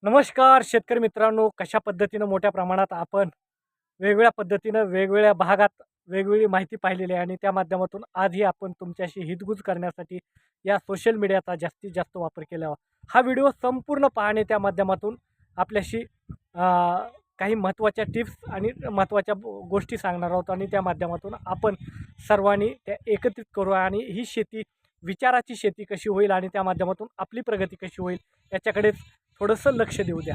नमस्कार शेतकरी मित्रांनो, कशा पद्धतीनं मोठ्या प्रमाणात आपण वेगवेगळ्या पद्धतीनं वेगवेगळ्या भागात वेगवेगळी माहिती पाहिलेली आहे आणि त्या माध्यमातून आजही आपण तुमच्याशी हितगुज करण्यासाठी या सोशल मीडियाचा जास्तीत जास्त वापर केला आहे. हा व्हिडिओ संपूर्ण पाहणे त्या माध्यमातून आपल्याशी काही महत्त्वाच्या टिप्स आणि महत्त्वाच्या गोष्टी सांगणार आहोत आणि त्या माध्यमातून आपण सर्वांनी त्या एकत्रित करू आणि ही शेती विचाराची शेती कशी होईल आणि त्या माध्यमातून आपली प्रगती कशी होईल याच्याकडेच थोडंसं लक्ष देऊ द्या.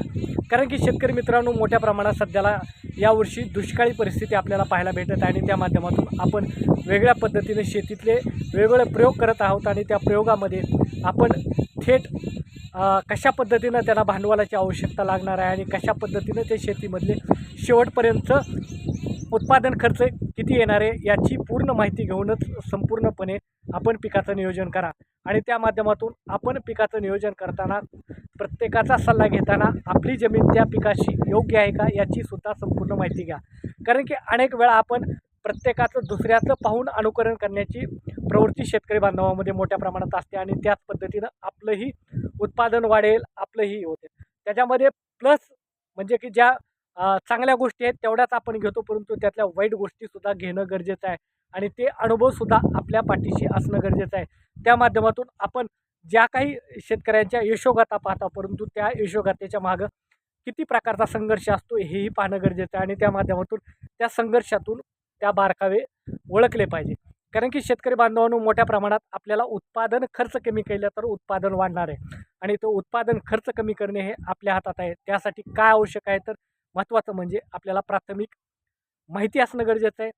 कारण की शेतकरी मित्रांनो, मोठ्या प्रमाणात सध्याला यावर्षी दुष्काळी परिस्थिती आपल्याला पाहायला भेटत आहे आणि त्या माध्यमातून आपण वेगळ्या पद्धतीने शेतीतले वेगवेगळे प्रयोग करत आहोत आणि त्या प्रयोगामध्ये आपण थेट कशा पद्धतीनं त्यांना भांडवलाची आवश्यकता लागणार आहे आणि कशा पद्धतीनं ते शेतीमधले शेवटपर्यंत उत्पादन खर्च किती येणार आहे याची पूर्ण माहिती घेऊनच संपूर्णपणे आपण पिकाचं नियोजन करा. आणि त्या माध्यमातून आपण पिकाचं नियोजन करताना प्रत्येकाचा सल्ला घेताना आपली जमीन त्या पिकाशी योग्य आहे का याची सुद्धा संपूर्ण माहिती घ्या. कारण की अनेक वेळा आपण प्रत्येकाचं दुसऱ्याचं पाहून अनुकरण करण्याची प्रवृत्ती शेतकरी बांधवामध्ये मोठ्या प्रमाणात असते आणि त्याच पद्धतीनं आपलंही उत्पादन वाढेल, आपलंही होते. त्याच्यामध्ये प्लस म्हणजे की ज्या चांगल्या गोष्टी आहेत तेवढ्याच आपण घेतो, परंतु त्यातल्या वाईट गोष्टीसुद्धा घेणं गरजेचं आहे आणि ते अनुभवसुद्धा आपल्या पाठीशी असणं गरजेचं आहे. त्या माध्यमातून आपण ज्या काही शेतकऱ्यांच्या यशोगाथा पाहता, परंतु त्या यशोगाथेच्या मागं किती प्रकारचा संघर्ष असतो हेही पाहणं गरजेचं आहे आणि त्या माध्यमातून त्या संघर्षातून त्या बारकावे ओळखले पाहिजे. कारण की शेतकरी बांधवांनो, मोठ्या प्रमाणात आपल्याला उत्पादन खर्च कमी केलं तर उत्पादन वाढणार आहे आणि तो उत्पादन खर्च कमी करणे हे आपल्या हातात आहे. त्यासाठी काय आवश्यक आहे तर महत्त्वाचं म्हणजे आपल्याला प्राथमिक माहिती असणं गरजेचं आहे.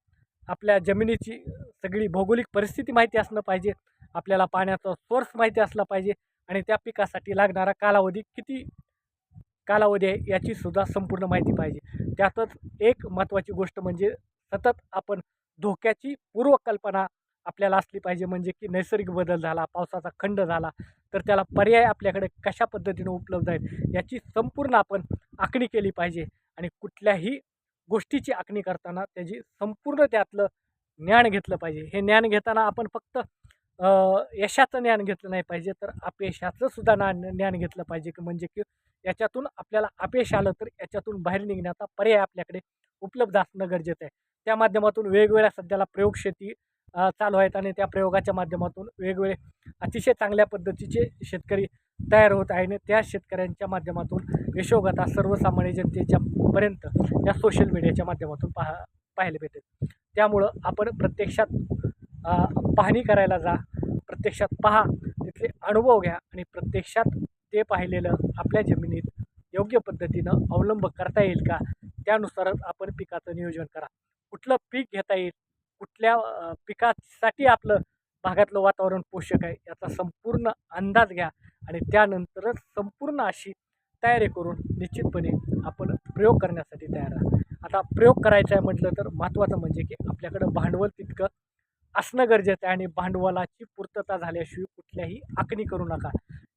आपल्या जमिनीची सगळी भौगोलिक परिस्थिती माहिती असणं पाहिजे. आपल्याला पाण्याचा सोर्स माहिती असला पाहिजे आणि त्या पिकासाठी लागणारा कालावधी किती कालावधी आहे याची सुद्धा संपूर्ण माहिती पाहिजे. त्यातच एक महत्त्वाची गोष्ट म्हणजे सतत आपण धोक्याची पूर्वकल्पना आपल्याला असली पाहिजे. म्हणजे की नैसर्गिक बदल झाला, पावसाचा खंड झाला तर त्याला पर्याय आपल्याकडे कशा पद्धतीने उपलब्ध आहेत याची संपूर्ण आपण आखणी केली पाहिजे आणि कुठल्याही गोष्टीची आखणी करताना त्याची संपूर्ण त्यातलं ज्ञान घेतलं पाहिजे. हे ज्ञान घेताना आपण फक्त यशाचं ज्ञान घेतलं नाही पाहिजे, तर अपयशाचं सुद्धा ज्ञान घेतलं पाहिजे. की म्हणजे की याच्यातून आपल्याला अपयश आलं तर याच्यातून बाहेर निघण्याचा पर्याय आपल्याकडे उपलब्ध असणं गरजेचं आहे. त्या माध्यमातून वेगवेगळ्या सध्याला प्रयोग शेती चालू आहेत आणि त्या प्रयोगाच्या माध्यमातून वेगवेगळे अतिशय चांगल्या पद्धतीचे शेतकरी तयार होत आहे आणि त्या शेतकऱ्यांच्या माध्यमातून यशोगाथा सर्वसामान्य जनतेच्या पर्यंत या सोशल मीडियाच्या माध्यमातून पाहायला भेटेल. त्यामुळं आपण प्रत्यक्षात पाहणी करायला जा, प्रत्यक्षात पहा, तिथले अनुभव घ्या आणि प्रत्यक्षात ते पाहिलेलं आपल्या जमिनीत योग्य पद्धतीनं अवलंब करता येईल का त्यानुसारच आपण पिकाचं नियोजन करा. कुठलं पीक घेता येईल, कुठल्या पिकासाठी आपलं भागातलं वातावरण पोषक आहे याचा संपूर्ण अंदाज घ्या आणि त्यानंतरच संपूर्ण अशी तयारी करून निश्चितपणे आपण प्रयोग करण्यासाठी तयार राहा. आता प्रयोग करायचा आहे म्हटलं तर महत्त्वाचं म्हणजे की आपल्याकडं भांडवल तितकं असणं गरजेचं आहे आणि भांडवलाची पूर्तता झाल्याशिवाय कुठल्याही आखणी करू नका.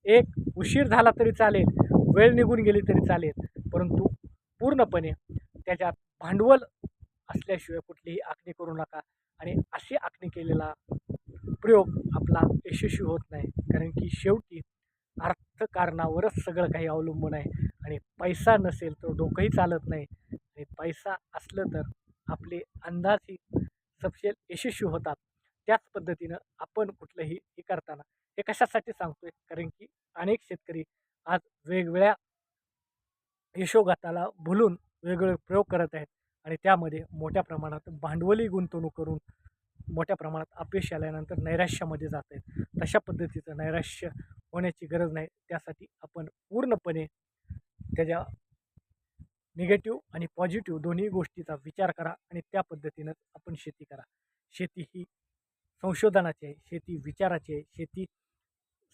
एक उशीर झाला तरी चालेल, वेळ निघून गेली तरी चालेल, परंतु पूर्णपणे त्याच्यात भांडवल असल्याशिवाय कुठलीही आखणी करू नका आणि अशी आखणी केलेला प्रयोग आपला यशस्वी होत नाही. कारण की शेवटी अर्थकारणावरच सगळं काही अवलंबून आहे आणि पैसा नसेल तर डोकंही चालत नाही आणि पैसा असलं तर आपले अंदाजही सपशेल यशस्वी होतात. त्याच पद्धतीनं आपण कुठलंही हे करताना हे कशासाठी सांगतोय, कारण की अनेक शेतकरी आज वेगवेगळ्या यशोगाथाला भुलून वेगवेगळे प्रयोग करत आहेत आणि त्यामध्ये मोठ्या प्रमाणात भांडवली गुंतवणूक करून मोठ्या प्रमाणात अपयश आल्यानंतर नैराश्यामध्ये जात आहेत. तशा पद्धतीचं नैराश्य होण्याची गरज नाही. त्यासाठी आपण पूर्णपणे त्याच्या निगेटिव्ह आणि पॉझिटिव्ह दोन्ही गोष्टीचा विचार करा आणि त्या पद्धतीनं आपण शेती करा. शेती ही संशोधनाची आहे, शेती विचाराची आहे, शेती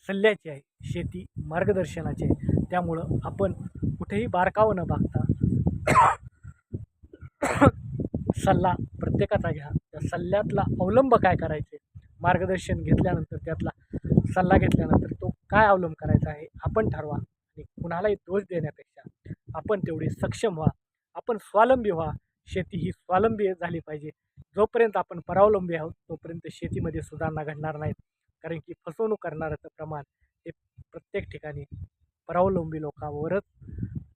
सल्ल्याची आहे, शेती मार्गदर्शनाची आहे. त्यामुळं आपण कुठेही बारकावं न बघता सल्ला प्रत्येकाचा घ्या. त्या सल्ल्यातला अवलंब काय करायचे, मार्गदर्शन घेतल्यानंतर त्यातला सल्ला घेतल्यानंतर तो काय अवलंब करायचा आहे आपण ठरवा आणि कुणालाही दोष देण्यापेक्षा आपण तेवढे सक्षम व्हा, आपण स्वावलंबी व्हा. शेती ही स्वावलंबी झाली पाहिजे. जोपर्यंत आपण परावलंबी आहोत तोपर्यंत शेतीमध्ये सुधारणा घडणार नाहीत. कारण की फसवणूक करणाऱ्याचं प्रमाण हे प्रत्येक ठिकाणी परावलंबी लोकांवरच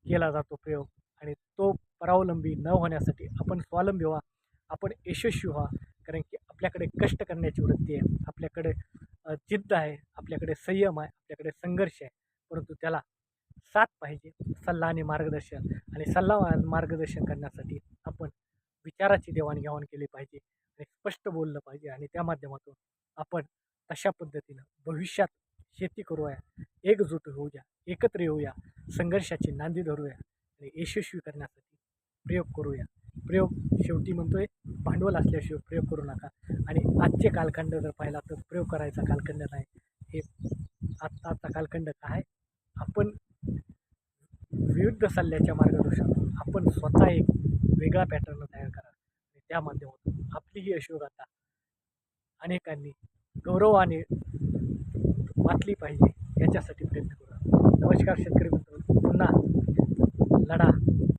केला जातो प्रयोग. आणि तो परावलंबी न होण्यासाठी आपण स्वावलंबी व्हा, आपण यशस्वी व्हा. कारण की आपल्याकडे कष्ट करण्याची वृत्ती आहे, आपल्याकडे जिद्द आहे, आपल्याकडे संयम आहे, आपल्याकडे संघर्ष आहे. परंतु त्याला साथ पाहिजे, सल्ला आणि मार्गदर्शन. आणि सल्ला मार्गदर्शन करण्यासाठी आपण विचाराची देवाणघेवाण केली पाहिजे आणि स्पष्ट बोललं पाहिजे. आणि त्या माध्यमातून आपण तशा पद्धतीनं भविष्यात शेती करूया, एकजूट होऊया, एकत्र येऊया, संघर्षाची नांदी धरूया आणि यशस्वी करण्यासाठी प्रयोग करूया. प्रयोग शेवटी म्हणतोय, भांडवल असल्याशिवाय प्रयोग करू नका. आणि आजचे कालखंड जर पाहिला तर प्रयोग करायचा कालखंड नाही. हे आत्ताचा कालखंड काय, आपण विविध सल्ल्याच्या मार्गदर्शनातून आपण स्वतः एक वेगळा पॅटर्न तयार करा आणि त्या माध्यमातून आपली ही यशोगाथा अनेकांनी गौरवाने वाचली पाहिजे, याच्यासाठी प्रयत्न करूया. नमस्कार शेतकरी मित्रांनो, पुन्हा लढा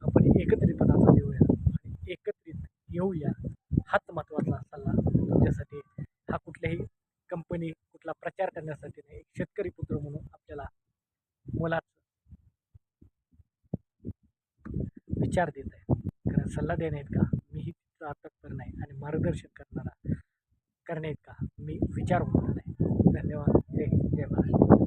आपण एकत्रितपणाचा देऊया आणि एकत्रित येऊया. हाच महत्त्वाचा सल्ला तुमच्यासाठी. हा कुठल्याही कंपनी, कुठला प्रचार करण्यासाठी नाही, एक शेतकरी पुत्र म्हणून आपल्याला मोलाचा विचार देत आहे. कारण सल्ला देणे इतका मीही तितका तत्पर नाही आणि मार्गदर्शन करणारा करणे इतका मी विचार होणार नाही. धन्यवाद. जय हिंद, जय महाराष्ट्र.